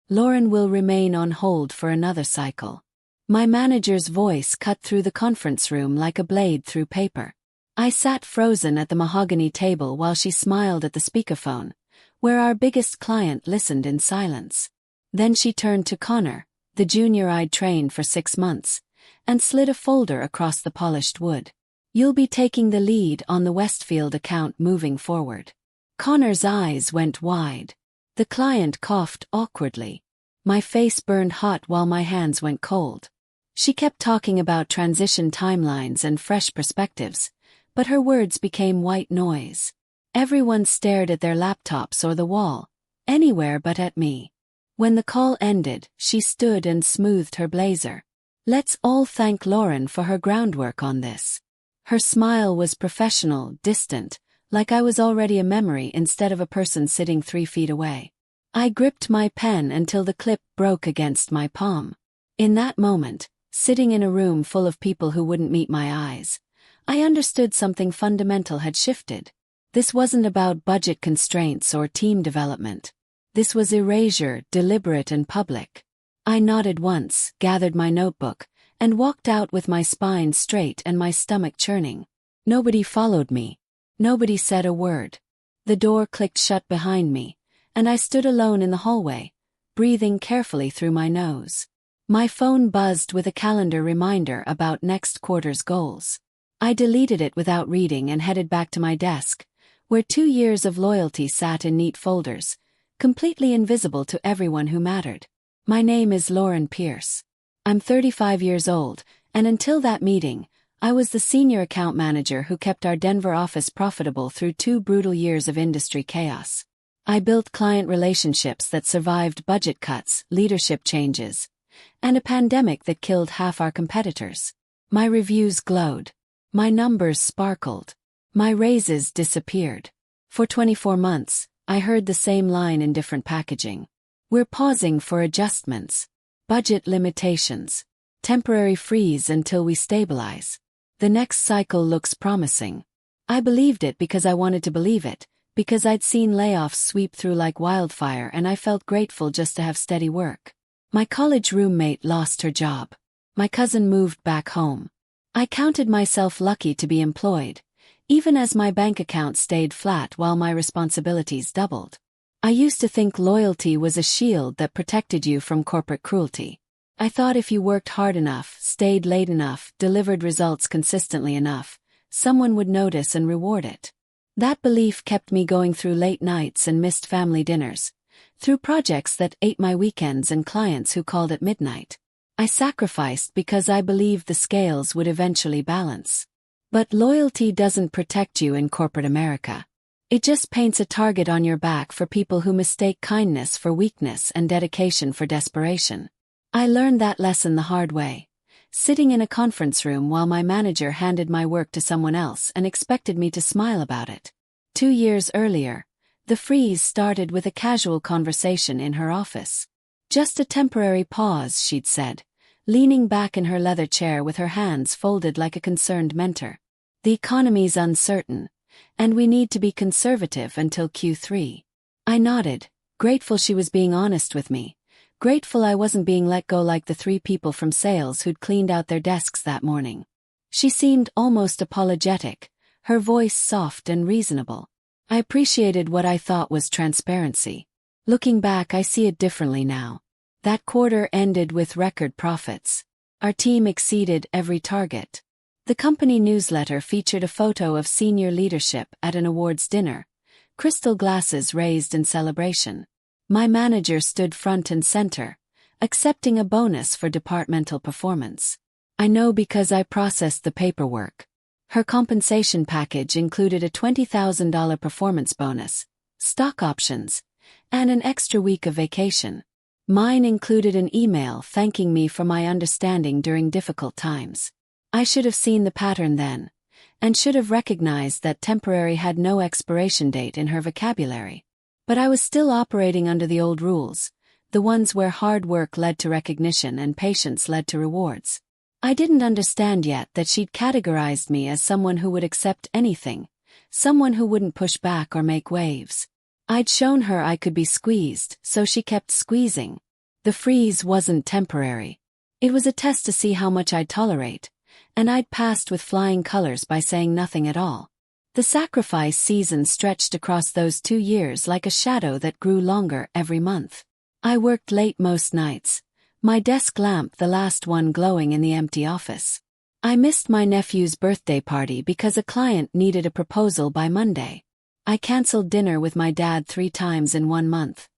Lauren will remain on hold for another cycle. My manager's voice cut through the conference room like a blade through paper. I sat frozen at the mahogany table while she smiled at the speakerphone, where our biggest client listened in silence. Then she turned to Connor, the junior I'd trained for 6 months, and slid a folder across the polished wood. "You'll be taking the lead on the Westfield account moving forward." Connor's eyes went wide. The client coughed awkwardly. My face burned hot while my hands went cold. She kept talking about transition timelines and fresh perspectives, but her words became white noise. Everyone stared at their laptops or the wall, anywhere but at me. When the call ended, she stood and smoothed her blazer. "Let's all thank Lauren for her groundwork on this." Her smile was professional, distant, like I was already a memory instead of a person sitting 3 feet away. I gripped my pen until the clip broke against my palm. In that moment, sitting in a room full of people who wouldn't meet my eyes, I understood something fundamental had shifted. This wasn't about budget constraints or team development. This was erasure, deliberate and public. I nodded once, gathered my notebook, and walked out with my spine straight and my stomach churning. Nobody followed me. Nobody said a word. The door clicked shut behind me, and I stood alone in the hallway, breathing carefully through my nose. My phone buzzed with a calendar reminder about next quarter's goals. I deleted it without reading and headed back to my desk, where 2 years of loyalty sat in neat folders, completely invisible to everyone who mattered. My name is Lauren Pierce. I'm 35 years old, and until that meeting, I was the senior account manager who kept our Denver office profitable through 2 brutal years of industry chaos. I built client relationships that survived budget cuts, leadership changes, and a pandemic that killed half our competitors. My reviews glowed. My numbers sparkled. My raises disappeared. For 24 months, I heard the same line in different packaging. "We're pausing for adjustments. Budget limitations. Temporary freeze until we stabilize. The next cycle looks promising." I believed it because I wanted to believe it, because I'd seen layoffs sweep through like wildfire and I felt grateful just to have steady work. My college roommate lost her job. My cousin moved back home. I counted myself lucky to be employed, even as my bank account stayed flat while my responsibilities doubled. I used to think loyalty was a shield that protected you from corporate cruelty. I thought if you worked hard enough, stayed late enough, delivered results consistently enough, someone would notice and reward it. That belief kept me going through late nights and missed family dinners, through projects that ate my weekends and clients who called at midnight. I sacrificed because I believed the scales would eventually balance. But loyalty doesn't protect you in corporate America. It just paints a target on your back for people who mistake kindness for weakness and dedication for desperation. I learned that lesson the hard way, sitting in a conference room while my manager handed my work to someone else and expected me to smile about it. 2 years earlier, the freeze started with a casual conversation in her office. "Just a temporary pause," she'd said, leaning back in her leather chair with her hands folded like a concerned mentor. "The economy's uncertain, and we need to be conservative until Q3. I nodded, grateful she was being honest with me, grateful I wasn't being let go like the 3 people from sales who'd cleaned out their desks that morning. She seemed almost apologetic, her voice soft and reasonable. I appreciated what I thought was transparency. Looking back, I see it differently now. That quarter ended with record profits. Our team exceeded every target. The company newsletter featured a photo of senior leadership at an awards dinner, crystal glasses raised in celebration. My manager stood front and center, accepting a bonus for departmental performance. I know because I processed the paperwork. Her compensation package included a $20,000 performance bonus, stock options, and an extra week of vacation. Mine included an email thanking me for my understanding during difficult times. I should have seen the pattern then, and should have recognized that temporary had no expiration date in her vocabulary. But I was still operating under the old rules, the ones where hard work led to recognition and patience led to rewards. I didn't understand yet that she'd categorized me as someone who would accept anything, someone who wouldn't push back or make waves. I'd shown her I could be squeezed, so she kept squeezing. The freeze wasn't temporary. It was a test to see how much I'd tolerate, and I'd passed with flying colors by saying nothing at all. The sacrifice season stretched across those 2 years like a shadow that grew longer every month. I worked late most nights, my desk lamp the last one glowing in the empty office. I missed my nephew's birthday party because a client needed a proposal by Monday. I canceled dinner with my dad 3 times in 1 month.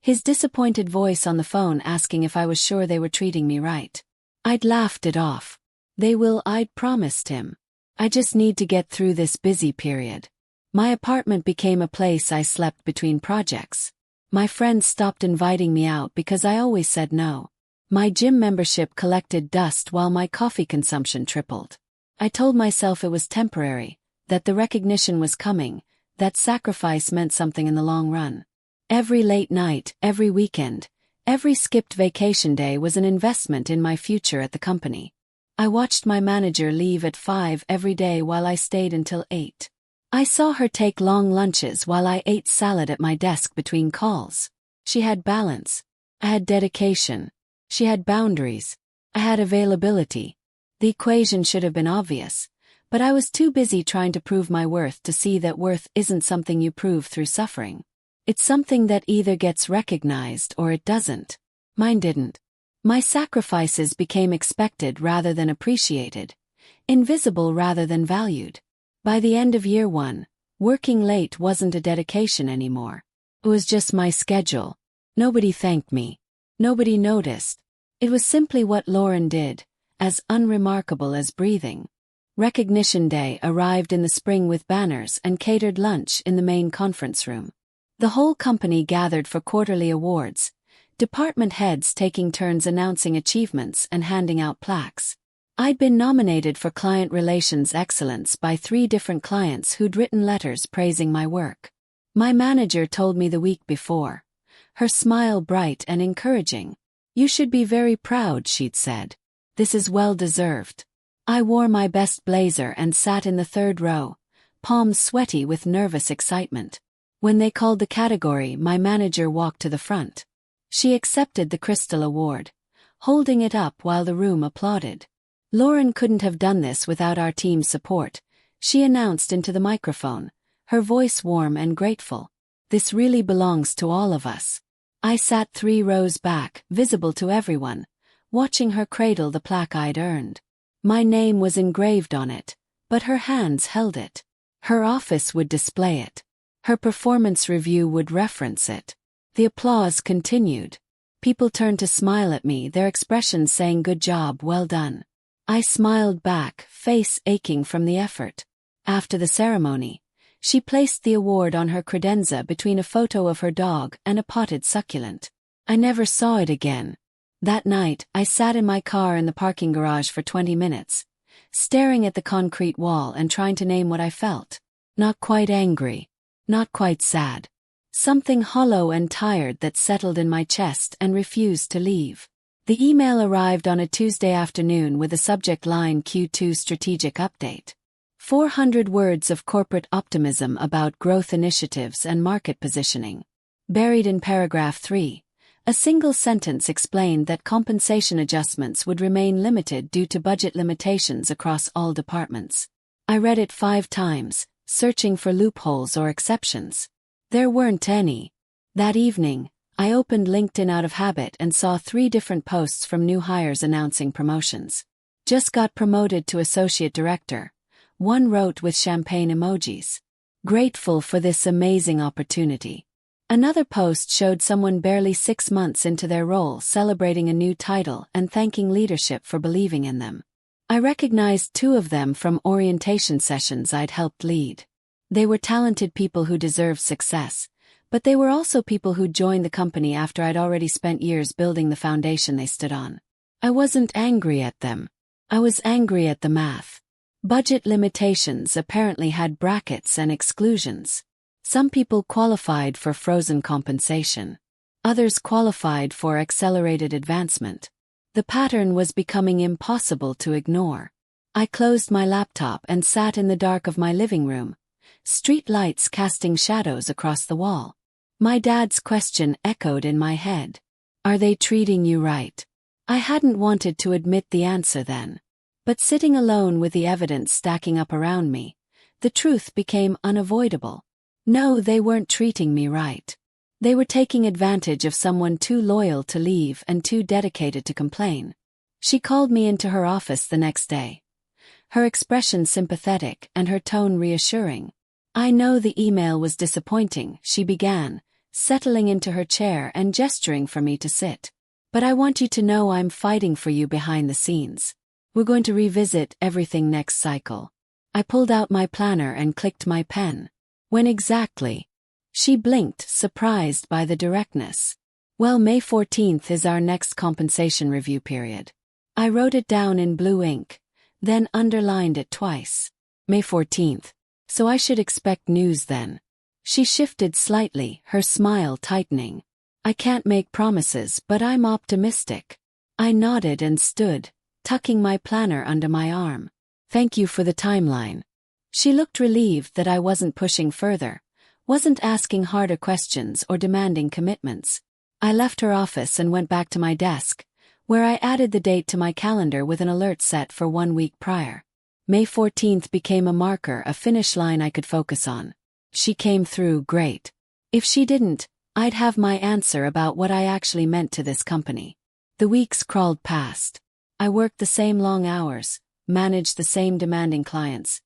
His disappointed voice on the phone asking if I was sure they were treating me right. I'd laughed it off. They will, I'd promised him. I just need to get through this busy period. My apartment became a place I slept between projects. My friends stopped inviting me out because I always said no. My gym membership collected dust while my coffee consumption tripled. I told myself it was temporary, that the recognition was coming, that sacrifice meant something in the long run. Every late night, every weekend, every skipped vacation day was an investment in my future at the company. I watched my manager leave at 5 every day while I stayed until 8. I saw her take long lunches while I ate salad at my desk between calls. She had balance. I had dedication. She had boundaries. I had availability. The equation should have been obvious, but I was too busy trying to prove my worth to see that worth isn't something you prove through suffering. It's something that either gets recognized or it doesn't. Mine didn't. My sacrifices became expected rather than appreciated, invisible rather than valued. By the end of year 1, working late wasn't a dedication anymore. It was just my schedule. Nobody thanked me. Nobody noticed. It was simply what Lauren did, as unremarkable as breathing. Recognition Day arrived in the spring with banners and catered lunch in the main conference room. The whole company gathered for quarterly awards, department heads taking turns announcing achievements and handing out plaques. I'd been nominated for Client Relations Excellence by 3 different clients who'd written letters praising my work. My manager told me the week before, her smile bright and encouraging. "You should be very proud," she'd said. "This is well deserved." I wore my best blazer and sat in the 3rd row, palms sweaty with nervous excitement. When they called the category, my manager walked to the front. She accepted the Crystal Award, holding it up while the room applauded. Lauren couldn't have done this without our team's support, she announced into the microphone, her voice warm and grateful. "This really belongs to all of us." I sat 3 rows back, visible to everyone, watching her cradle the plaque I'd earned. My name was engraved on it, but her hands held it. Her office would display it. Her performance review would reference it. The applause continued. People turned to smile at me, their expressions saying "Good job, well done." I smiled back, face aching from the effort. After the ceremony, she placed the award on her credenza between a photo of her dog and a potted succulent. I never saw it again. That night, I sat in my car in the parking garage for 20 minutes, staring at the concrete wall and trying to name what I felt. Not quite angry. Not quite sad. Something hollow and tired that settled in my chest and refused to leave. The email arrived on a Tuesday afternoon with a subject line Q2 Strategic Update. 400 words of corporate optimism about growth initiatives and market positioning. Buried in paragraph 3, a single sentence explained that compensation adjustments would remain limited due to budget limitations across all departments. I read it 5 times, searching for loopholes or exceptions. There weren't any. That evening, I opened LinkedIn out of habit and saw 3 different posts from new hires announcing promotions. Just got promoted to associate director. One wrote with champagne emojis. Grateful for this amazing opportunity. Another post showed someone barely 6 months into their role celebrating a new title and thanking leadership for believing in them. I recognized 2 of them from orientation sessions I'd helped lead. They were talented people who deserved success, but they were also people who joined the company after I'd already spent years building the foundation they stood on. I wasn't angry at them. I was angry at the math. Budget limitations apparently had brackets and exclusions. Some people qualified for frozen compensation. Others qualified for accelerated advancement. The pattern was becoming impossible to ignore. I closed my laptop and sat in the dark of my living room, street lights casting shadows across the wall. My dad's question echoed in my head. Are they treating you right? I hadn't wanted to admit the answer then. But sitting alone with the evidence stacking up around me, the truth became unavoidable. No, they weren't treating me right. They were taking advantage of someone too loyal to leave and too dedicated to complain. She called me into her office the next day. Her expression sympathetic and her tone reassuring. I know the email was disappointing, she began, settling into her chair and gesturing for me to sit. But I want you to know I'm fighting for you behind the scenes. We're going to revisit everything next cycle. I pulled out my planner and clicked my pen. When exactly? She blinked, surprised by the directness. Well, May 14th is our next compensation review period. I wrote it down in blue ink, then underlined it twice. May 14th. So I should expect news then. She shifted slightly, her smile tightening. I can't make promises, but I'm optimistic. I nodded and stood, tucking my planner under my arm. Thank you for the timeline. She looked relieved that I wasn't pushing further, wasn't asking harder questions or demanding commitments. I left her office and went back to my desk, where I added the date to my calendar with an alert set for 1 week prior. May 14th became a marker, a finish line I could focus on. She came through, great. If she didn't, I'd have my answer about what I actually meant to this company. The weeks crawled past. I worked the same long hours, managed the same demanding clients,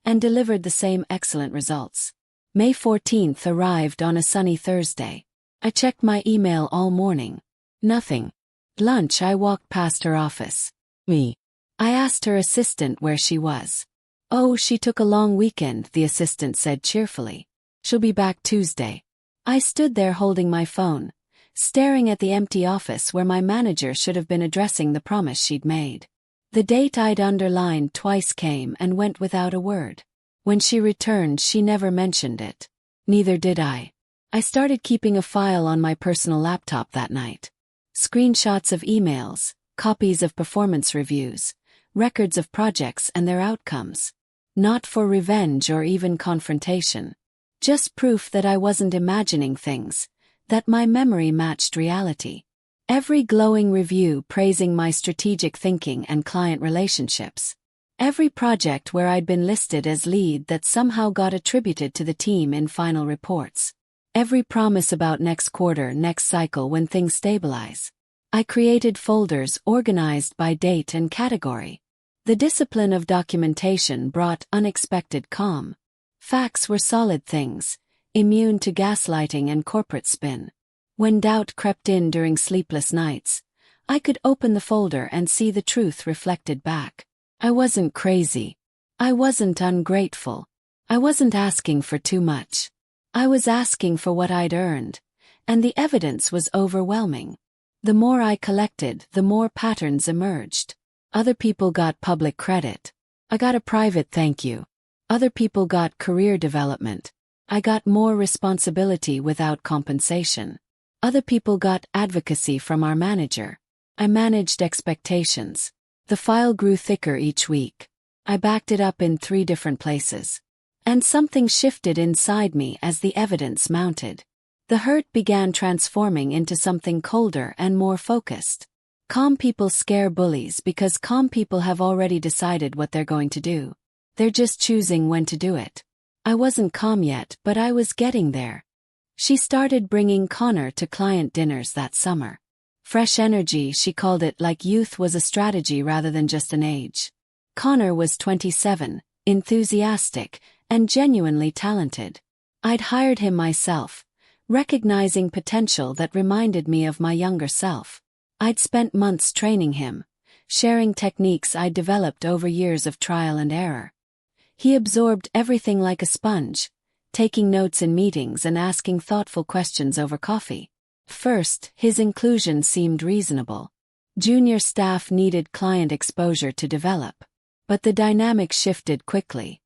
and delivered the same excellent results. May 14th arrived on a sunny Thursday. I checked my email all morning. Nothing. Lunch, I walked past her office. Me. I asked her assistant where she was. Oh, she took a long weekend, the assistant said cheerfully. She'll be back Tuesday. I stood there holding my phone, staring at the empty office where my manager should have been addressing the promise she'd made. The date I'd underlined twice came and went without a word. When she returned, she never mentioned it. Neither did I. I started keeping a file on my personal laptop that night. Screenshots of emails, copies of performance reviews, records of projects and their outcomes. Not for revenge or even confrontation. Just proof that I wasn't imagining things, that my memory matched reality. Every glowing review praising my strategic thinking and client relationships. Every project where I'd been listed as lead that somehow got attributed to the team in final reports. Every promise about next quarter, next cycle when things stabilize. I created folders organized by date and category. The discipline of documentation brought unexpected calm. Facts were solid things, immune to gaslighting and corporate spin. When doubt crept in during sleepless nights, I could open the folder and see the truth reflected back. I wasn't crazy. I wasn't ungrateful. I wasn't asking for too much. I was asking for what I'd earned, and the evidence was overwhelming. The more I collected, the more patterns emerged. Other people got public credit. I got a private thank you. Other people got career development. I got more responsibility without compensation. Other people got advocacy from our manager. I managed expectations. The file grew thicker each week. I backed it up in 3 different places. And something shifted inside me as the evidence mounted. The hurt began transforming into something colder and more focused. Calm people scare bullies because calm people have already decided what they're going to do. They're just choosing when to do it. I wasn't calm yet, but I was getting there. She started bringing Connor to client dinners that summer. Fresh energy, she called it, like youth was a strategy rather than just an age. Connor was 27, enthusiastic, and genuinely talented. I'd hired him myself, recognizing potential that reminded me of my younger self. I'd spent months training him, sharing techniques I'd developed over years of trial and error. He absorbed everything like a sponge, taking notes in meetings and asking thoughtful questions over coffee. First, his inclusion seemed reasonable. Junior staff needed client exposure to develop. But the dynamic shifted quickly.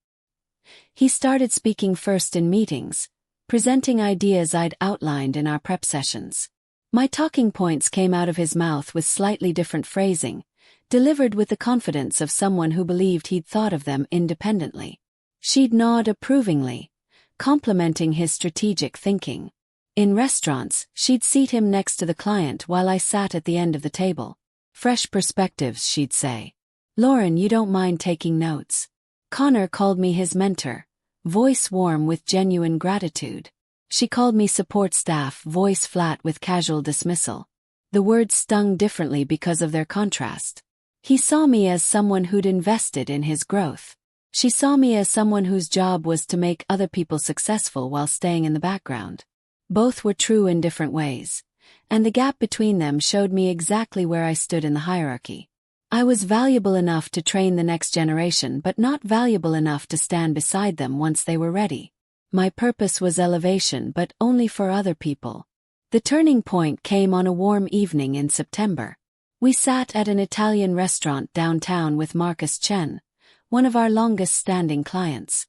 He started speaking first in meetings, presenting ideas I'd outlined in our prep sessions. My talking points came out of his mouth with slightly different phrasing, delivered with the confidence of someone who believed he'd thought of them independently. She'd nod approvingly, complimenting his strategic thinking. In restaurants, she'd seat him next to the client while I sat at the end of the table. Fresh perspectives, she'd say. Lauren, you don't mind taking notes. Connor called me his mentor, voice warm with genuine gratitude. She called me support staff, voice flat with casual dismissal. The words stung differently because of their contrast. He saw me as someone who'd invested in his growth. She saw me as someone whose job was to make other people successful while staying in the background. Both were true in different ways, and the gap between them showed me exactly where I stood in the hierarchy. I was valuable enough to train the next generation, but not valuable enough to stand beside them once they were ready. My purpose was elevation, but only for other people. The turning point came on a warm evening in September. We sat at an Italian restaurant downtown with Marcus Chen, one of our longest-standing clients.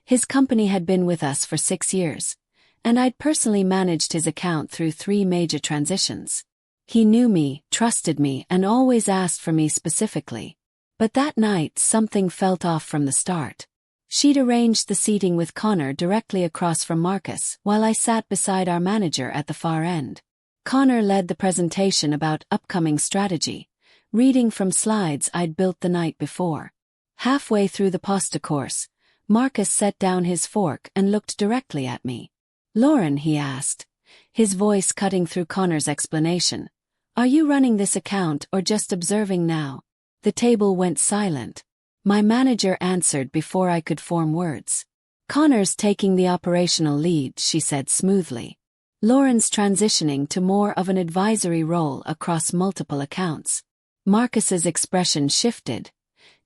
His company had been with us for 6 years, and I'd personally managed his account through 3 major transitions. He knew me, trusted me, and always asked for me specifically. But that night something felt off from the start. She'd arranged the seating with Connor directly across from Marcus, while I sat beside our manager at the far end. Connor led the presentation about upcoming strategy, reading from slides I'd built the night before. Halfway through the pasta course, Marcus set down his fork and looked directly at me. Lauren, he asked, his voice cutting through Connor's explanation. Are you running this account or just observing now? The table went silent. My manager answered before I could form words. Connor's taking the operational lead, she said smoothly. Lauren's transitioning to more of an advisory role across multiple accounts. Marcus's expression shifted.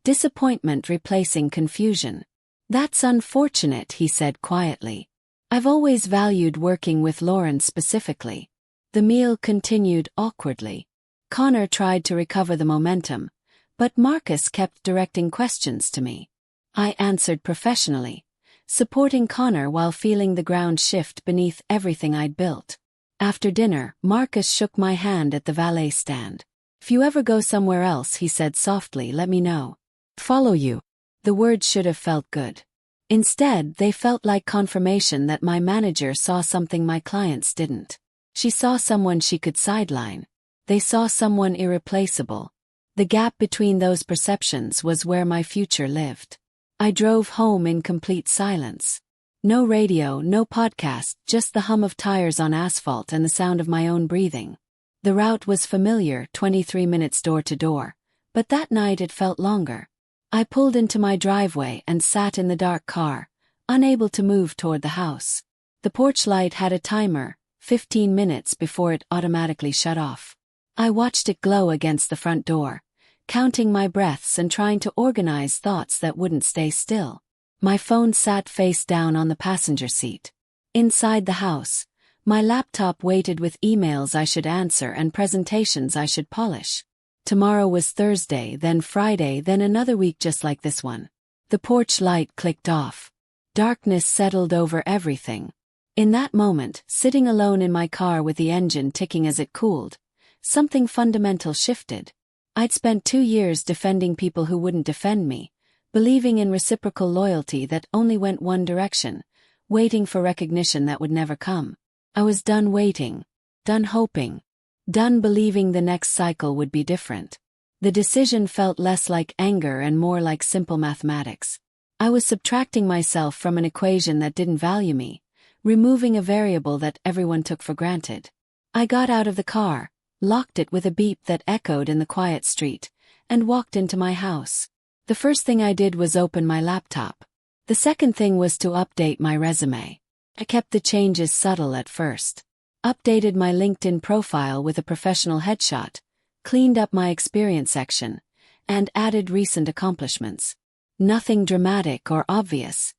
Disappointment replacing confusion. That's unfortunate, he said quietly. I've always valued working with Lauren specifically. The meal continued awkwardly. Connor tried to recover the momentum, but Marcus kept directing questions to me. I answered professionally, supporting Connor while feeling the ground shift beneath everything I'd built. After dinner, Marcus shook my hand at the valet stand. If you ever go somewhere else, he said softly, let me know. Follow you. The words should have felt good. Instead, they felt like confirmation that my manager saw something my clients didn't. She saw someone she could sideline. They saw someone irreplaceable. The gap between those perceptions was where my future lived. I drove home in complete silence. No radio, no podcast, just the hum of tires on asphalt and the sound of my own breathing. The route was familiar, 23 minutes door to door, but that night it felt longer. I pulled into my driveway and sat in the dark car, unable to move toward the house. The porch light had a timer, 15 minutes before it automatically shut off. I watched it glow against the front door, counting my breaths and trying to organize thoughts that wouldn't stay still. My phone sat face down on the passenger seat. Inside the house, my laptop waited with emails I should answer and presentations I should polish. Tomorrow was Thursday, then Friday, then another week just like this one. The porch light clicked off. Darkness settled over everything. In that moment, sitting alone in my car with the engine ticking as it cooled, something fundamental shifted. I'd spent 2 years defending people who wouldn't defend me, believing in reciprocal loyalty that only went one direction, waiting for recognition that would never come. I was done waiting, done hoping, done believing the next cycle would be different. The decision felt less like anger and more like simple mathematics. I was subtracting myself from an equation that didn't value me, removing a variable that everyone took for granted. I got out of the car, locked it with a beep that echoed in the quiet street, and walked into my house. The first thing I did was open my laptop. The second thing was to update my resume. I kept the changes subtle at first. Updated my LinkedIn profile with a professional headshot, cleaned up my experience section, and added recent accomplishments. Nothing dramatic or obvious,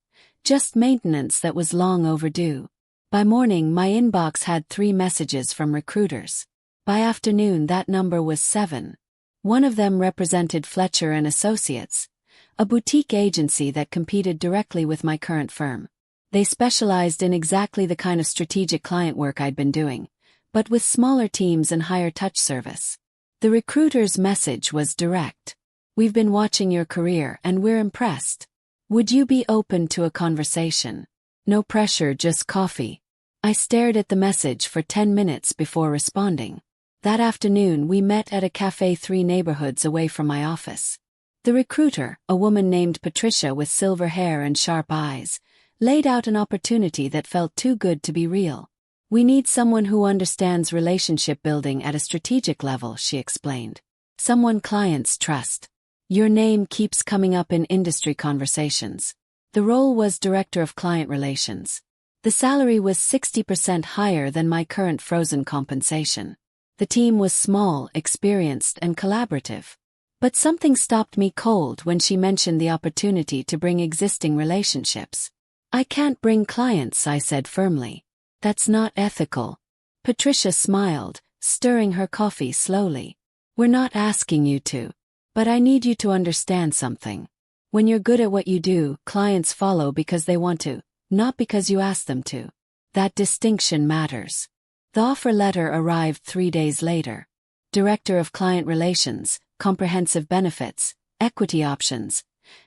just maintenance that was long overdue. By morning, my inbox had 3 messages from recruiters. By afternoon, that number was 7. One of them represented Fletcher and Associates, a boutique agency that competed directly with my current firm. They specialized in exactly the kind of strategic client work I'd been doing, but with smaller teams and higher touch service. The recruiter's message was direct. We've been watching your career and we're impressed. Would you be open to a conversation? No pressure, just coffee. I stared at the message for 10 minutes before responding. That afternoon we met at a cafe 3 neighborhoods away from my office. The recruiter, a woman named Patricia with silver hair and sharp eyes, laid out an opportunity that felt too good to be real. "We need someone who understands relationship building at a strategic level," she explained. "Someone clients trust. Your name keeps coming up in industry conversations." The role was Director of Client Relations. The salary was 60% higher than my current frozen compensation. The team was small, experienced, and collaborative. But something stopped me cold when she mentioned the opportunity to bring existing relationships. "I can't bring clients," I said firmly. "That's not ethical." Patricia smiled, stirring her coffee slowly. "We're not asking you to. But I need you to understand something. When you're good at what you do, clients follow because they want to, not because you ask them to. That distinction matters." The offer letter arrived 3 days later. Director of Client Relations, comprehensive benefits, equity options,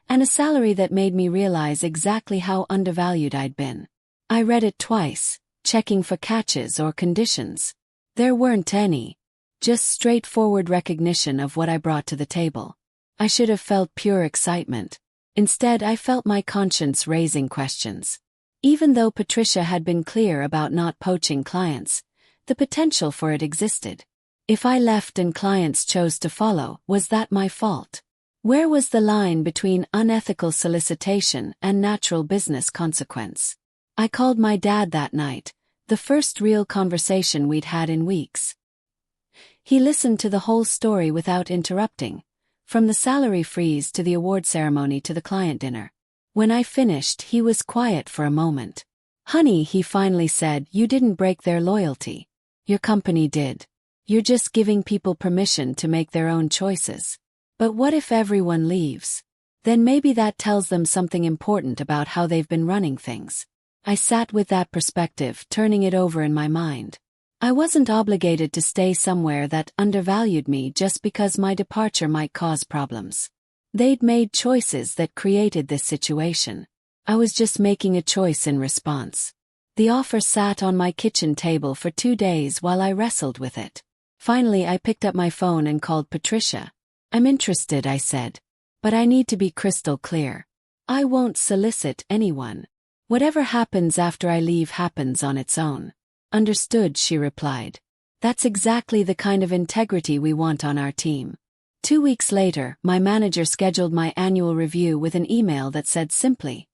and a salary that made me realize exactly how undervalued I'd been. I read it twice, checking for catches or conditions. There weren't any. Just straightforward recognition of what I brought to the table. I should have felt pure excitement. Instead, I felt my conscience raising questions. Even though Patricia had been clear about not poaching clients, the potential for it existed. If I left and clients chose to follow, was that my fault? Where was the line between unethical solicitation and natural business consequence? I called my dad that night, the first real conversation we'd had in weeks. He listened to the whole story without interrupting, from the salary freeze to the award ceremony to the client dinner. When I finished, he was quiet for a moment. "Honey," he finally said, "you didn't break their loyalty. Your company did. You're just giving people permission to make their own choices. But what if everyone leaves? Then maybe that tells them something important about how they've been running things." I sat with that perspective, turning it over in my mind. I wasn't obligated to stay somewhere that undervalued me just because my departure might cause problems. They'd made choices that created this situation. I was just making a choice in response. The offer sat on my kitchen table for 2 days while I wrestled with it. Finally, I picked up my phone and called Patricia. "I'm interested," I said. "But I need to be crystal clear. I won't solicit anyone. Whatever happens after I leave happens on its own." "Understood," she replied. "That's exactly the kind of integrity we want on our team." 2 weeks later, my manager scheduled my annual review with an email that said simply,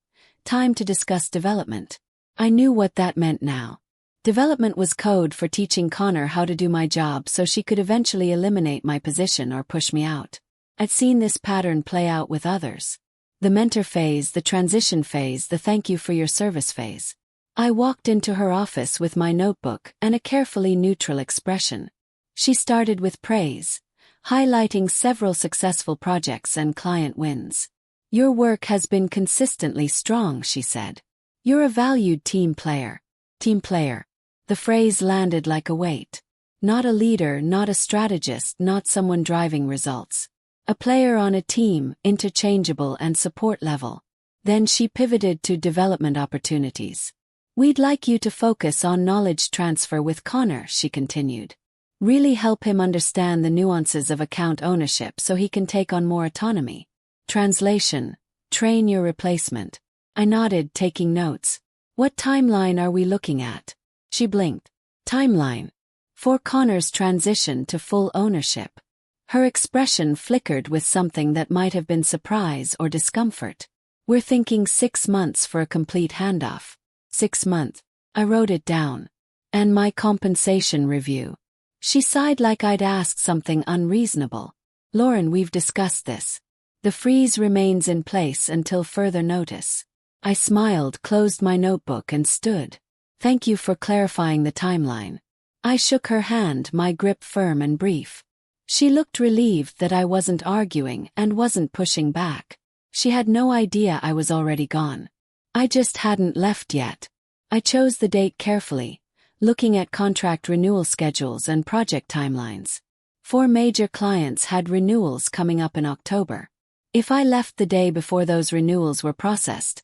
"Time to discuss development." I knew what that meant now. Development was code for teaching Connor how to do my job so she could eventually eliminate my position or push me out. I'd seen this pattern play out with others. The mentor phase, the transition phase, the thank you for your service phase. I walked into her office with my notebook and a carefully neutral expression. She started with praise, highlighting several successful projects and client wins. "Your work has been consistently strong," she said. "You're a valued team player." Team player. The phrase landed like a weight. Not a leader, not a strategist, not someone driving results. A player on a team, interchangeable and support level. Then she pivoted to development opportunities. "We'd like you to focus on knowledge transfer with Connor," she continued. "Really help him understand the nuances of account ownership so he can take on more autonomy." Translation: train your replacement. I nodded, taking notes. "What timeline are we looking at?" She blinked. "Timeline. For Connor's transition to full ownership." Her expression flickered with something that might have been surprise or discomfort. "We're thinking 6 months for a complete handoff." 6 months. I wrote it down. "And my compensation review." She sighed like I'd asked something unreasonable. "Lauren, we've discussed this. The freeze remains in place until further notice." I smiled, closed my notebook and stood. "Thank you for clarifying the timeline." I shook her hand, my grip firm and brief. She looked relieved that I wasn't arguing and wasn't pushing back. She had no idea I was already gone. I just hadn't left yet. I chose the date carefully, looking at contract renewal schedules and project timelines. 4 major clients had renewals coming up in October. If I left the day before those renewals were processed,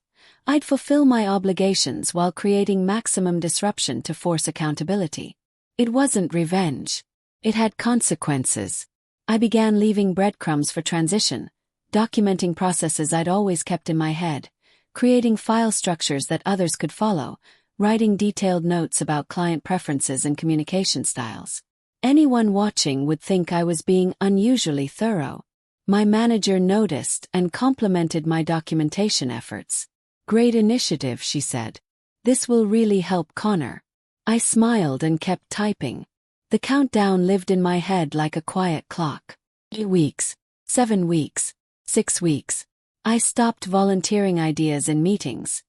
I'd fulfill my obligations while creating maximum disruption to force accountability. It wasn't revenge. It had consequences. I began leaving breadcrumbs for transition, documenting processes I'd always kept in my head, creating file structures that others could follow, writing detailed notes about client preferences and communication styles. Anyone watching would think I was being unusually thorough. My manager noticed and complimented my documentation efforts. "Great initiative," she said. "This will really help Connor." I smiled and kept typing. The countdown lived in my head like a quiet clock. 8 weeks, 7 weeks, 6 weeks. I stopped volunteering ideas in meetings,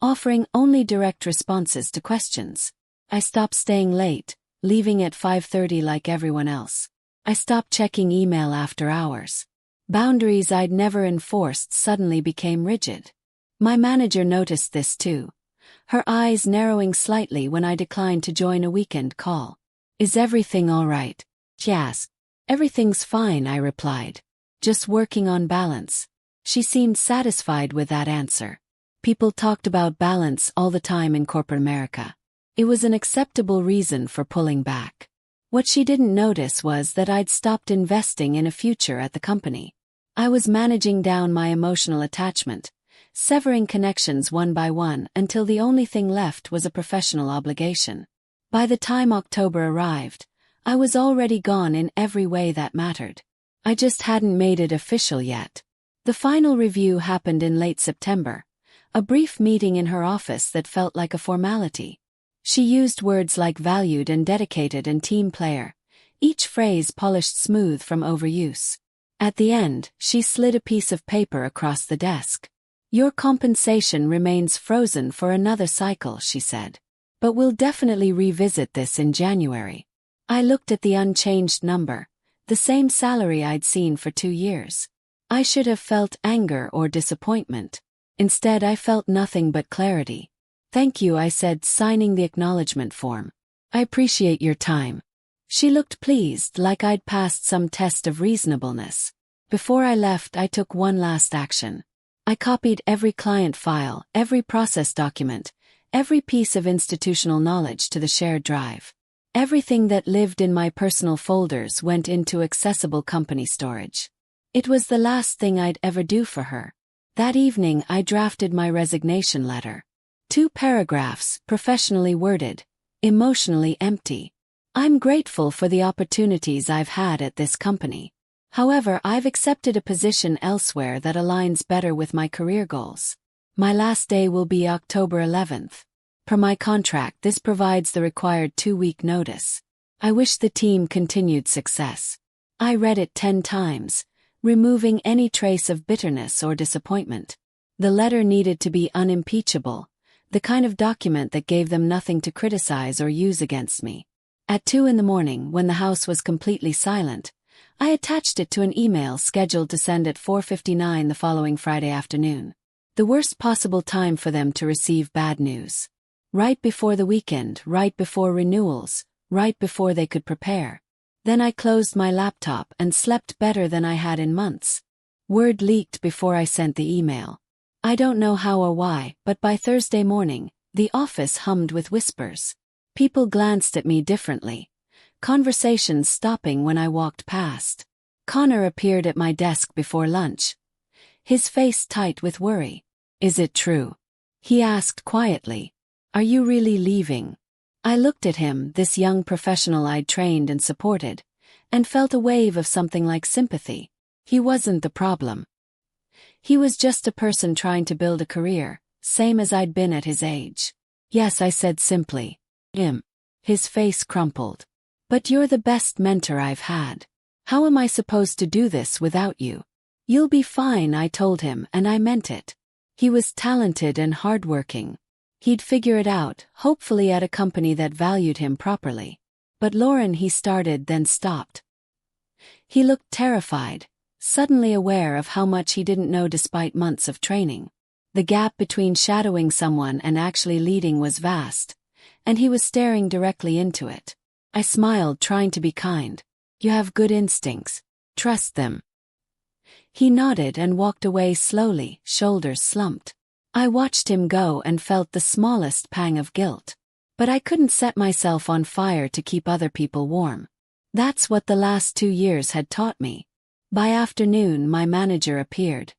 offering only direct responses to questions. I stopped staying late, leaving at 5:30 like everyone else. I stopped checking email after hours. Boundaries I'd never enforced suddenly became rigid. My manager noticed this too, her eyes narrowing slightly when I declined to join a weekend call. "Is everything all right?" she asked. "Everything's fine," I replied. "Just working on balance." She seemed satisfied with that answer. People talked about balance all the time in corporate America. It was an acceptable reason for pulling back. What she didn't notice was that I'd stopped investing in a future at the company. I was managing down my emotional attachment, severing connections one by one until the only thing left was a professional obligation. By the time October arrived, I was already gone in every way that mattered. I just hadn't made it official yet. The final review happened in late September, a brief meeting in her office that felt like a formality. She used words like valued and dedicated and team player, each phrase polished smooth from overuse. At the end, she slid a piece of paper across the desk. "Your compensation remains frozen for another cycle," she said. "But we'll definitely revisit this in January." I looked at the unchanged number, the same salary I'd seen for 2 years. I should have felt anger or disappointment. Instead, I felt nothing but clarity. "Thank you," I said, signing the acknowledgement form. "I appreciate your time." She looked pleased, like I'd passed some test of reasonableness. Before I left, I took one last action. I copied every client file, every process document, every piece of institutional knowledge to the shared drive. Everything that lived in my personal folders went into accessible company storage. It was the last thing I'd ever do for her. That evening, I drafted my resignation letter. 2 paragraphs, professionally worded, emotionally empty. "I'm grateful for the opportunities I've had at this company. However, I've accepted a position elsewhere that aligns better with my career goals. My last day will be October 11th. Per my contract, this provides the required 2-week notice. I wish the team continued success." I read it 10 times, removing any trace of bitterness or disappointment. The letter needed to be unimpeachable, the kind of document that gave them nothing to criticize or use against me. At 2 in the morning, when the house was completely silent, I attached it to an email scheduled to send at 4:59 the following Friday afternoon. The worst possible time for them to receive bad news. Right before the weekend, right before renewals, right before they could prepare. Then I closed my laptop and slept better than I had in months. Word leaked before I sent the email. I don't know how or why, but by Thursday morning, the office hummed with whispers. People glanced at me differently, conversations stopping when I walked past. Connor appeared at my desk before lunch, his face tight with worry. "Is it true?" he asked quietly. "Are you really leaving?" I looked at him, this young professional I'd trained and supported, and felt a wave of something like sympathy. He wasn't the problem. He was just a person trying to build a career, same as I'd been at his age. "Yes," I said simply. His face crumpled. "But you're the best mentor I've had. How am I supposed to do this without you?" "You'll be fine," I told him, and I meant it. He was talented and hardworking. He'd figure it out, hopefully at a company that valued him properly. "But Lauren," he started, then stopped. He looked terrified, suddenly aware of how much he didn't know despite months of training. The gap between shadowing someone and actually leading was vast, and he was staring directly into it. I smiled, trying to be kind. "You have good instincts. Trust them." He nodded and walked away slowly, shoulders slumped. I watched him go and felt the smallest pang of guilt. But I couldn't set myself on fire to keep other people warm. That's what the last 2 years had taught me. By afternoon, my manager appeared.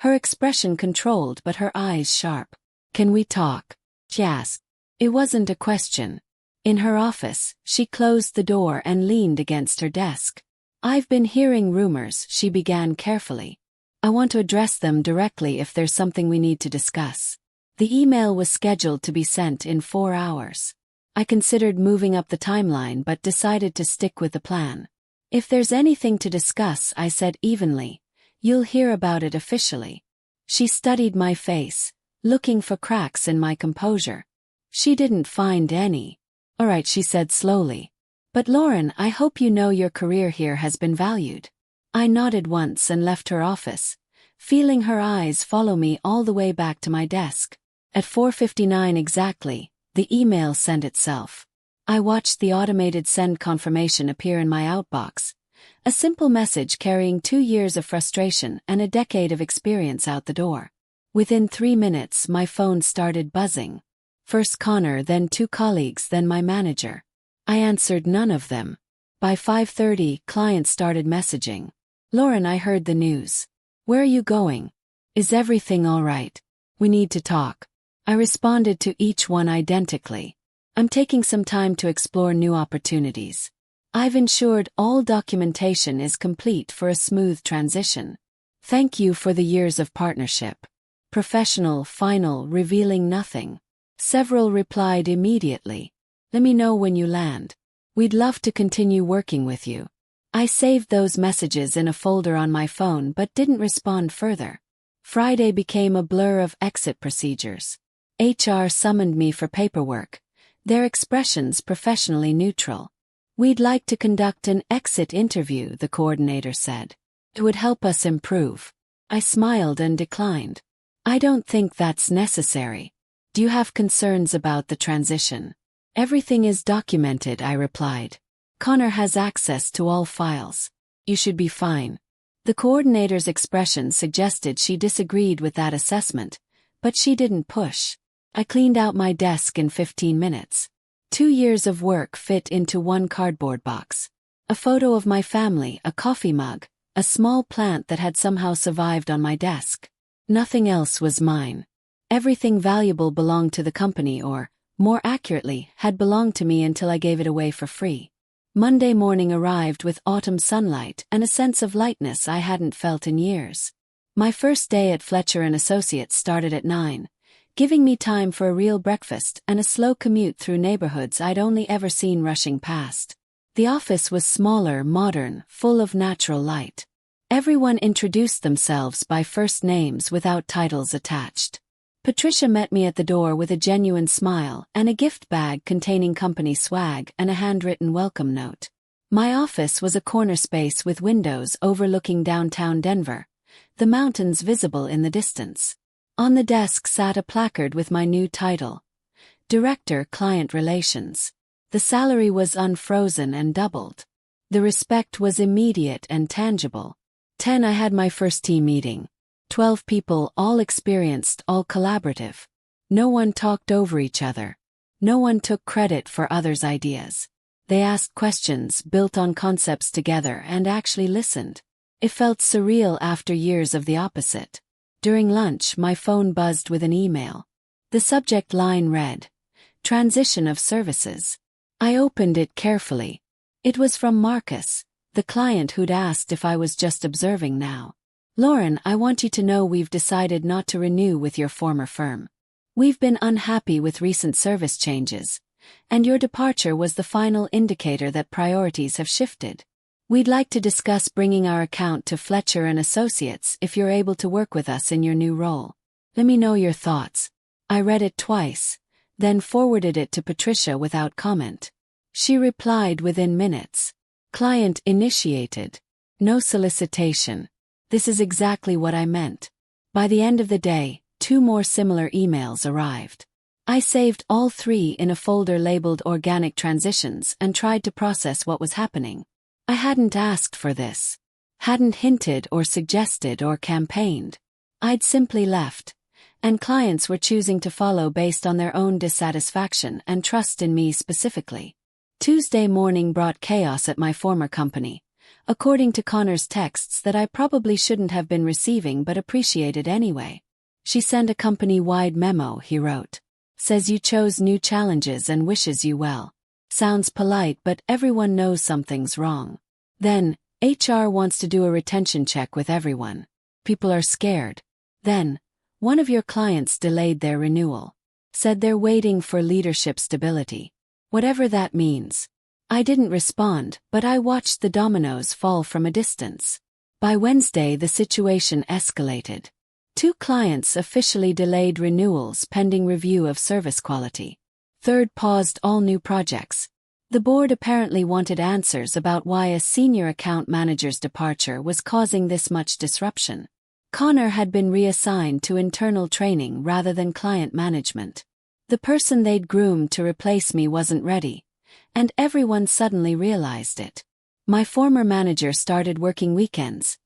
Her expression controlled but her eyes sharp. "Can we talk?" she asked. It wasn't a question. In her office, she closed the door and leaned against her desk. "I've been hearing rumors," she began carefully. "I want to address them directly if there's something we need to discuss." The email was scheduled to be sent in 4 hours. I considered moving up the timeline but decided to stick with the plan. "If there's anything to discuss," I said evenly, "you'll hear about it officially." She studied my face, looking for cracks in my composure. She didn't find any. "All right," she said slowly. "But Lauren, I hope you know your career here has been valued." I nodded once and left her office, feeling her eyes follow me all the way back to my desk. At 4:59 exactly, the email sent itself. I watched the automated send confirmation appear in my outbox, a simple message carrying 2 years of frustration and a decade of experience out the door. Within 3 minutes, my phone started buzzing. First Connor, then 2 colleagues, then my manager. I answered none of them. By 5:30, clients started messaging. "Lauren, I heard the news. Where are you going? Is everything all right? We need to talk." I responded to each one identically. "I'm taking some time to explore new opportunities. I've ensured all documentation is complete for a smooth transition. Thank you for the years of partnership." Professional, final, revealing nothing. Several replied immediately. "Let me know when you land. We'd love to continue working with you." I saved those messages in a folder on my phone but didn't respond further. Friday became a blur of exit procedures. HR summoned me for paperwork, their expressions professionally neutral. "We'd like to conduct an exit interview," the coordinator said. "It would help us improve." I smiled and declined. "I don't think that's necessary. Do you have concerns about the transition?" "Everything is documented," I replied. "Connor has access to all files. You should be fine." The coordinator's expression suggested she disagreed with that assessment, but she didn't push. I cleaned out my desk in 15 minutes. 2 years of work fit into one cardboard box. A photo of my family, a coffee mug, a small plant that had somehow survived on my desk. Nothing else was mine. Everything valuable belonged to the company or, more accurately, had belonged to me until I gave it away for free. Monday morning arrived with autumn sunlight and a sense of lightness I hadn't felt in years. My first day at Fletcher & Associates started at 9, giving me time for a real breakfast and a slow commute through neighborhoods I'd only ever seen rushing past. The office was smaller, modern, full of natural light. Everyone introduced themselves by first names without titles attached. Patricia met me at the door with a genuine smile and a gift bag containing company swag and a handwritten welcome note. My office was a corner space with windows overlooking downtown Denver, the mountains visible in the distance. On the desk sat a placard with my new title, Director, Client Relations. The salary was unfrozen and doubled. The respect was immediate and tangible. 10 I had my first team meeting. 12 people, all experienced, all collaborative. No one talked over each other. No one took credit for others' ideas. They asked questions, built on concepts together, and actually listened. It felt surreal after years of the opposite. During lunch, my phone buzzed with an email. The subject line read, Transition of Services. I opened it carefully. It was from Marcus, the client who'd asked if I was just observing now. Lauren, I want you to know we've decided not to renew with your former firm. We've been unhappy with recent service changes, and your departure was the final indicator that priorities have shifted. We'd like to discuss bringing our account to Fletcher & Associates if you're able to work with us in your new role. Let me know your thoughts. I read it twice, then forwarded it to Patricia without comment. She replied within minutes. Client initiated. No solicitation. This is exactly what I meant. By the end of the day, 2 more similar emails arrived. I saved all 3 in a folder labeled Organic Transitions and tried to process what was happening. I hadn't asked for this. Hadn't hinted or suggested or campaigned. I'd simply left, and clients were choosing to follow based on their own dissatisfaction and trust in me specifically. Tuesday morning brought chaos at my former company, according to Connor's texts that I probably shouldn't have been receiving but appreciated anyway. She sent a company-wide memo, he wrote. Says you chose new challenges and wishes you well. Sounds polite, but everyone knows something's wrong. Then, HR wants to do a retention check with everyone. People are scared. Then, one of your clients delayed their renewal. Said they're waiting for leadership stability. Whatever that means. I didn't respond, but I watched the dominoes fall from a distance. By Wednesday, the situation escalated. 2 clients officially delayed renewals pending review of service quality. 3rd paused all new projects. The board apparently wanted answers about why a senior account manager's departure was causing this much disruption. Connor had been reassigned to internal training rather than client management. The person they'd groomed to replace me wasn't ready, and everyone suddenly realized it. My former manager started working weekends.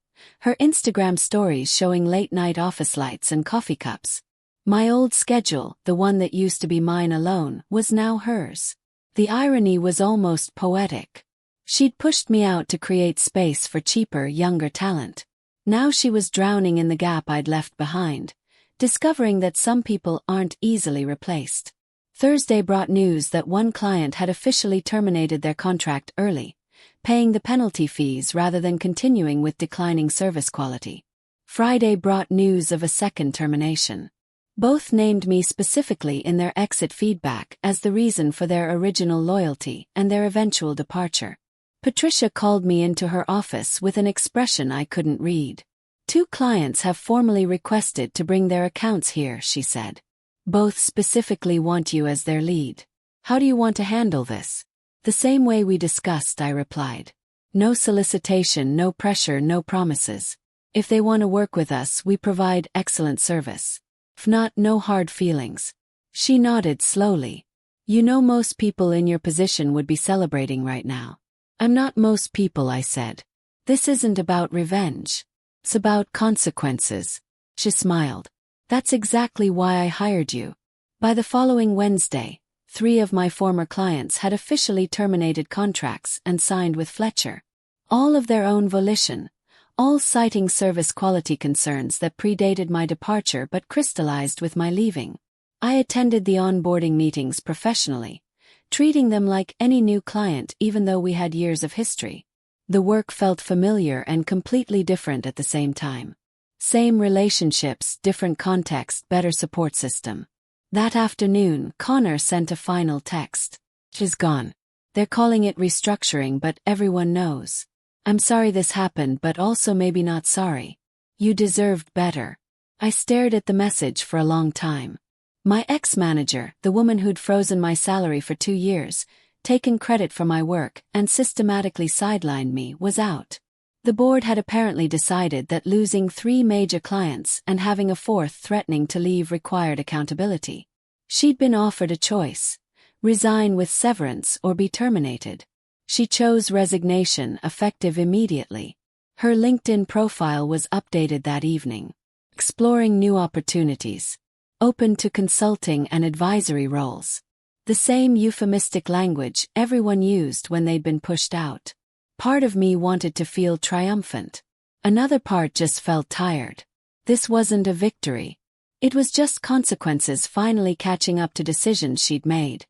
Her Instagram stories showing late-night office lights and coffee cups. My old schedule, the one that used to be mine alone, was now hers. The irony was almost poetic. She'd pushed me out to create space for cheaper, younger talent. Now she was drowning in the gap I'd left behind, discovering that some people aren't easily replaced. Thursday brought news that one client had officially terminated their contract early, paying the penalty fees rather than continuing with declining service quality. Friday brought news of a second termination. Both named me specifically in their exit feedback as the reason for their original loyalty and their eventual departure. Patricia called me into her office with an expression I couldn't read. 2 clients have formally requested to bring their accounts here, she said. Both specifically want you as their lead. How do you want to handle this? The same way we discussed, I replied. No solicitation, no pressure, no promises. If they want to work with us, we provide excellent service. If not, no hard feelings. She nodded slowly. You know, most people in your position would be celebrating right now. I'm not most people, I said. This isn't about revenge. It's about consequences. She smiled. That's exactly why I hired you. By the following Wednesday, 3 of my former clients had officially terminated contracts and signed with Fletcher. All of their own volition, all citing service quality concerns that predated my departure but crystallized with my leaving. I attended the onboarding meetings professionally, treating them like any new client even though we had years of history. The work felt familiar and completely different at the same time. Same relationships, different context, better support system. That afternoon, Connor sent a final text. She's gone. They're calling it restructuring, but everyone knows. I'm sorry this happened, but also maybe not sorry. You deserved better. I stared at the message for a long time. My ex-manager, the woman who'd frozen my salary for 2 years, taken credit for my work, and systematically sidelined me, was out. The board had apparently decided that losing 3 major clients and having a 4th threatening to leave required accountability. She'd been offered a choice: resign with severance or be terminated. She chose resignation, effective immediately. Her LinkedIn profile was updated that evening. Exploring new opportunities. Open to consulting and advisory roles. The same euphemistic language everyone used when they'd been pushed out. Part of me wanted to feel triumphant. Another part just felt tired. This wasn't a victory. It was just consequences finally catching up to decisions she'd made.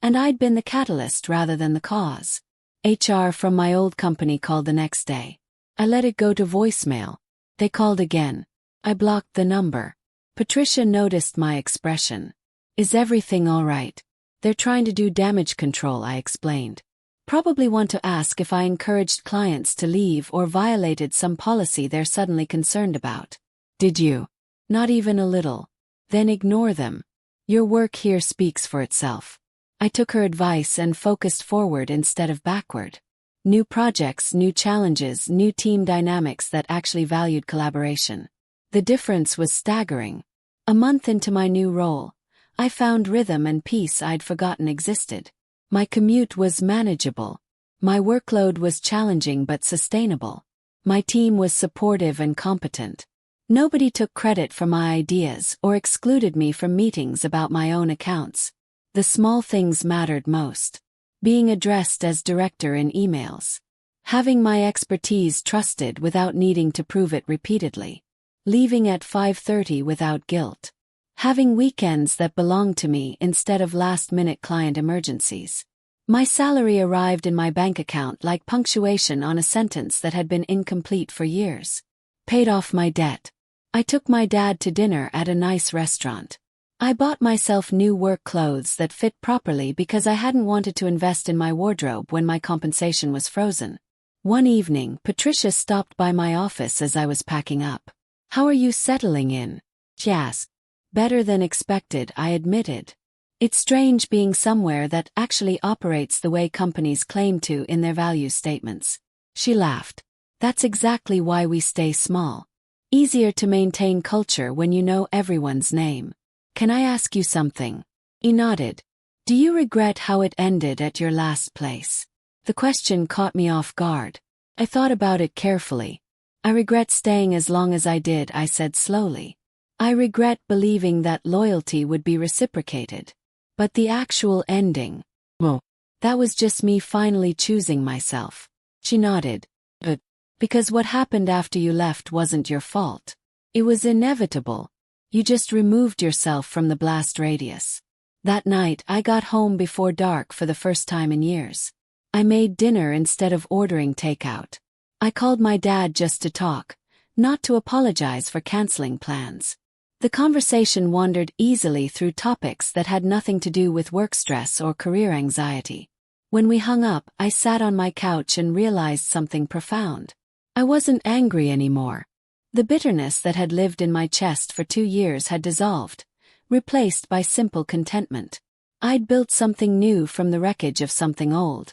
And I'd been the catalyst rather than the cause. HR from my old company called the next day. I let it go to voicemail. They called again. I blocked the number. Patricia noticed my expression. Is everything all right? They're trying to do damage control, I explained. Probably want to ask if I encouraged clients to leave or violated some policy they're suddenly concerned about. Did you? Not even a little. Then ignore them. Your work here speaks for itself. I took her advice and focused forward instead of backward. New projects, new challenges, new team dynamics that actually valued collaboration. The difference was staggering. A month into my new role, I found rhythm and peace I'd forgotten existed. My commute was manageable. My workload was challenging but sustainable. My team was supportive and competent. Nobody took credit for my ideas or excluded me from meetings about my own accounts. The small things mattered most. Being addressed as director in emails. Having my expertise trusted without needing to prove it repeatedly. Leaving at 5:30 without guilt. Having weekends that belonged to me instead of last-minute client emergencies. My salary arrived in my bank account like punctuation on a sentence that had been incomplete for years. Paid off my debt. I took my dad to dinner at a nice restaurant. I bought myself new work clothes that fit properly because I hadn't wanted to invest in my wardrobe when my compensation was frozen. One evening, Patricia stopped by my office as I was packing up. "How are you settling in?" she asked. "Better than expected," I admitted. "It's strange being somewhere that actually operates the way companies claim to in their value statements." She laughed. "That's exactly why we stay small. Easier to maintain culture when you know everyone's name. Can I ask you something?" He nodded. "Do you regret how it ended at your last place?" The question caught me off guard. I thought about it carefully. "I regret staying as long as I did," I said slowly. "I regret believing that loyalty would be reciprocated. But the actual ending, well, that was just me finally choosing myself." She nodded. "But because what happened after you left wasn't your fault. It was inevitable. You just removed yourself from the blast radius." That night, I got home before dark for the first time in years. I made dinner instead of ordering takeout. I called my dad just to talk, not to apologize for canceling plans. The conversation wandered easily through topics that had nothing to do with work stress or career anxiety. When we hung up, I sat on my couch and realized something profound. I wasn't angry anymore. The bitterness that had lived in my chest for 2 years had dissolved, replaced by simple contentment. I'd built something new from the wreckage of something old,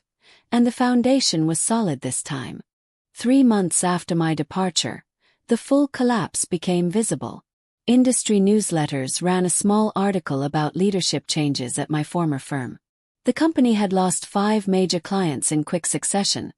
and the foundation was solid this time. 3 months after my departure, the full collapse became visible. Industry newsletters ran a small article about leadership changes at my former firm. The company had lost 5 major clients in quick succession,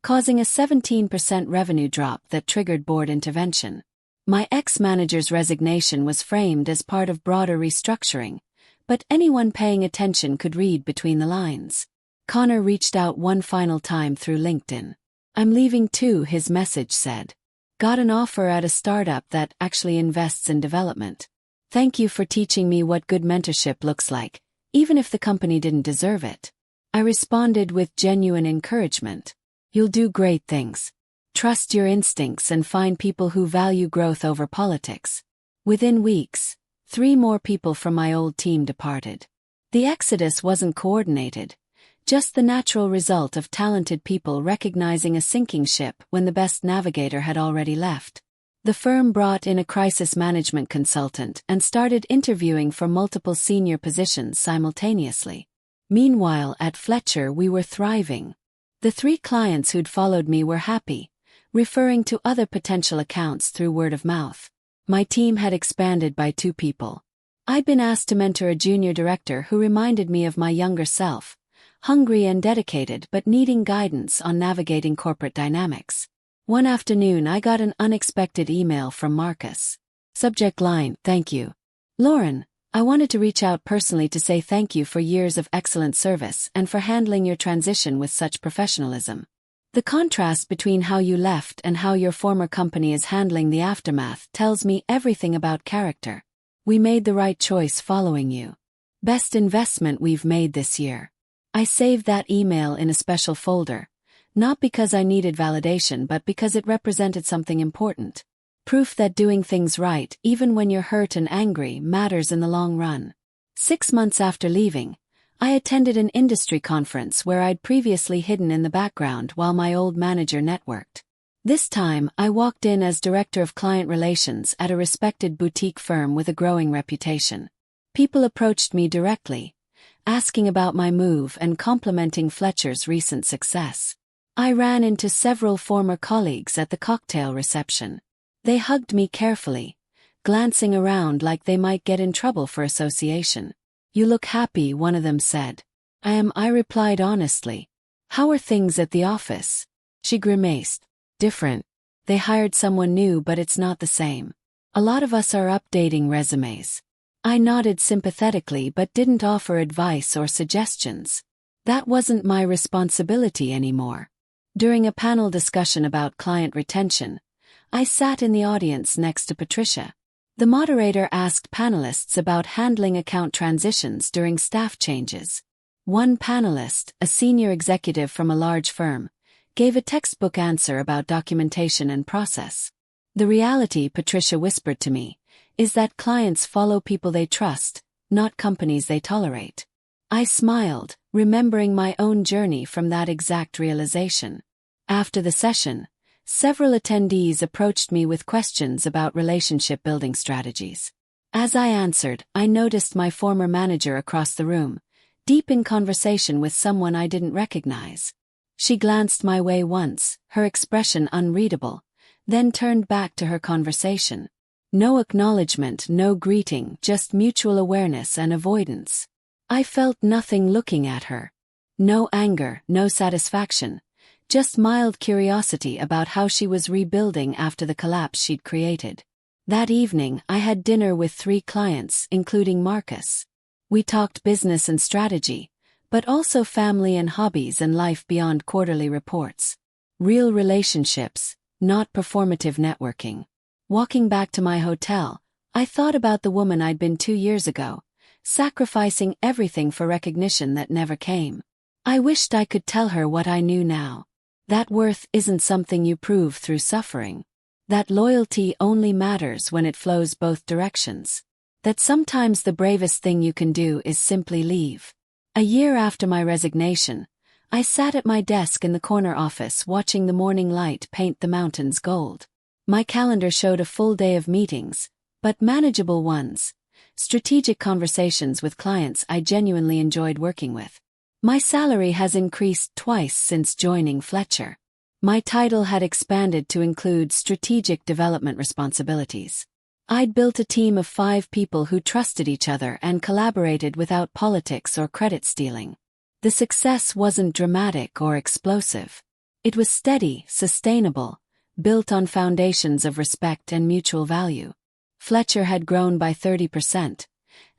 causing a 17% revenue drop that triggered board intervention. My ex-manager's resignation was framed as part of broader restructuring, but anyone paying attention could read between the lines. Connor reached out one final time through LinkedIn. "I'm leaving too," his message said. "Got an offer at a startup that actually invests in development. Thank you for teaching me what good mentorship looks like, even if the company didn't deserve it." I responded with genuine encouragement. "You'll do great things. Trust your instincts and find people who value growth over politics." Within weeks, 3 more people from my old team departed. The exodus wasn't coordinated, just the natural result of talented people recognizing a sinking ship when the best navigator had already left. The firm brought in a crisis management consultant and started interviewing for multiple senior positions simultaneously. Meanwhile, at Fletcher we were thriving. The 3 clients who'd followed me were happy, referring to other potential accounts through word of mouth. My team had expanded by 2 people. I'd been asked to mentor a junior director who reminded me of my younger self, hungry and dedicated but needing guidance on navigating corporate dynamics. One afternoon I got an unexpected email from Marcus. Subject line, "Thank you. Lauren, I wanted to reach out personally to say thank you for years of excellent service and for handling your transition with such professionalism. The contrast between how you left and how your former company is handling the aftermath tells me everything about character. We made the right choice following you. Best investment we've made this year." I saved that email in a special folder, not because I needed validation but because it represented something important. Proof that doing things right, even when you're hurt and angry, matters in the long run. 6 months after leaving, I attended an industry conference where I'd previously hidden in the background while my old manager networked. This time, I walked in as Director of Client Relations at a respected boutique firm with a growing reputation. People approached me directly, asking about my move and complimenting Fletcher's recent success. I ran into several former colleagues at the cocktail reception. They hugged me carefully, glancing around like they might get in trouble for association. "You look happy," one of them said. "I am," I replied honestly. "How are things at the office?" She grimaced. "Different. They hired someone new but it's not the same." A lot of us are updating resumes. I nodded sympathetically but didn't offer advice or suggestions. That wasn't my responsibility anymore. During a panel discussion about client retention, I sat in the audience next to Patricia. The moderator asked panelists about handling account transitions during staff changes. One panelist, a senior executive from a large firm, gave a textbook answer about documentation and process. The reality, Patricia whispered to me, is that clients follow people they trust, not companies they tolerate. I smiled, remembering my own journey from that exact realization. After the session, several attendees approached me with questions about relationship-building strategies. As I answered, I noticed my former manager across the room, deep in conversation with someone I didn't recognize. She glanced my way once, her expression unreadable, then turned back to her conversation. No acknowledgement, no greeting, just mutual awareness and avoidance. I felt nothing looking at her. No anger, no satisfaction, just mild curiosity about how she was rebuilding after the collapse she'd created. That evening, I had dinner with 3 clients, including Marcus. We talked business and strategy, but also family and hobbies and life beyond quarterly reports. Real relationships, not performative networking. Walking back to my hotel, I thought about the woman I'd been 2 years ago, sacrificing everything for recognition that never came. I wished I could tell her what I knew now. That worth isn't something you prove through suffering. That loyalty only matters when it flows both directions. That sometimes the bravest thing you can do is simply leave. A year after my resignation, I sat at my desk in the corner office watching the morning light paint the mountains gold. My calendar showed a full day of meetings, but manageable ones. Strategic conversations with clients I genuinely enjoyed working with. My salary has increased twice since joining Fletcher. My title had expanded to include strategic development responsibilities. I'd built a team of 5 people who trusted each other and collaborated without politics or credit stealing. The success wasn't dramatic or explosive. It was steady, sustainable, built on foundations of respect and mutual value. Fletcher had grown by 30%,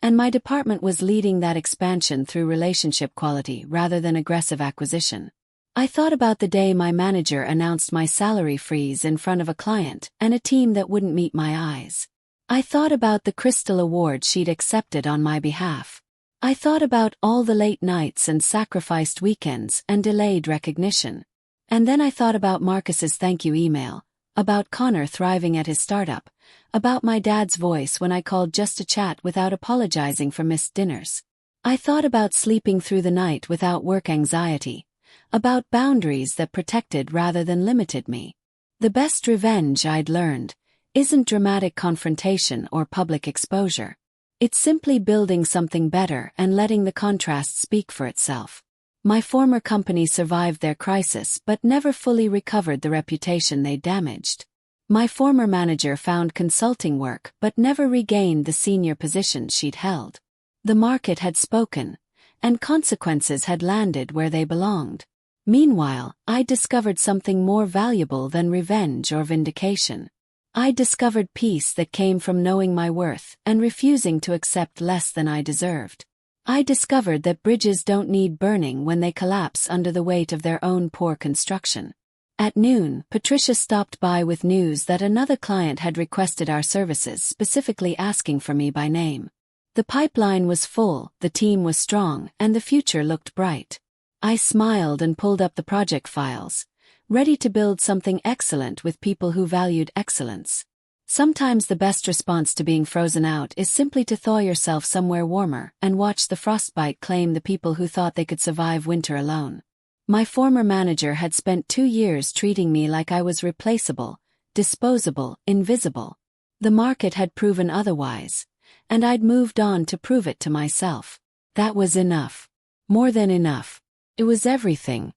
and my department was leading that expansion through relationship quality rather than aggressive acquisition. I thought about the day my manager announced my salary freeze in front of a client and a team that wouldn't meet my eyes. I thought about the Crystal Award she'd accepted on my behalf. I thought about all the late nights and sacrificed weekends and delayed recognition. And then I thought about Marcus's thank you email, about Connor thriving at his startup, about my dad's voice when I called just to chat without apologizing for missed dinners. I thought about sleeping through the night without work anxiety, about boundaries that protected rather than limited me. The best revenge, I'd learned, isn't dramatic confrontation or public exposure. It's simply building something better and letting the contrast speak for itself. My former company survived their crisis but never fully recovered the reputation they damaged. My former manager found consulting work but never regained the senior position she'd held. The market had spoken, and consequences had landed where they belonged. Meanwhile, I discovered something more valuable than revenge or vindication. I discovered peace that came from knowing my worth and refusing to accept less than I deserved. I discovered that bridges don't need burning when they collapse under the weight of their own poor construction. At noon, Patricia stopped by with news that another client had requested our services, specifically asking for me by name. The pipeline was full, the team was strong, and the future looked bright. I smiled and pulled up the project files, ready to build something excellent with people who valued excellence. Sometimes the best response to being frozen out is simply to thaw yourself somewhere warmer and watch the frostbite claim the people who thought they could survive winter alone. My former manager had spent 2 years treating me like I was replaceable, disposable, invisible. The market had proven otherwise, and I'd moved on to prove it to myself. That was enough. More than enough. It was everything.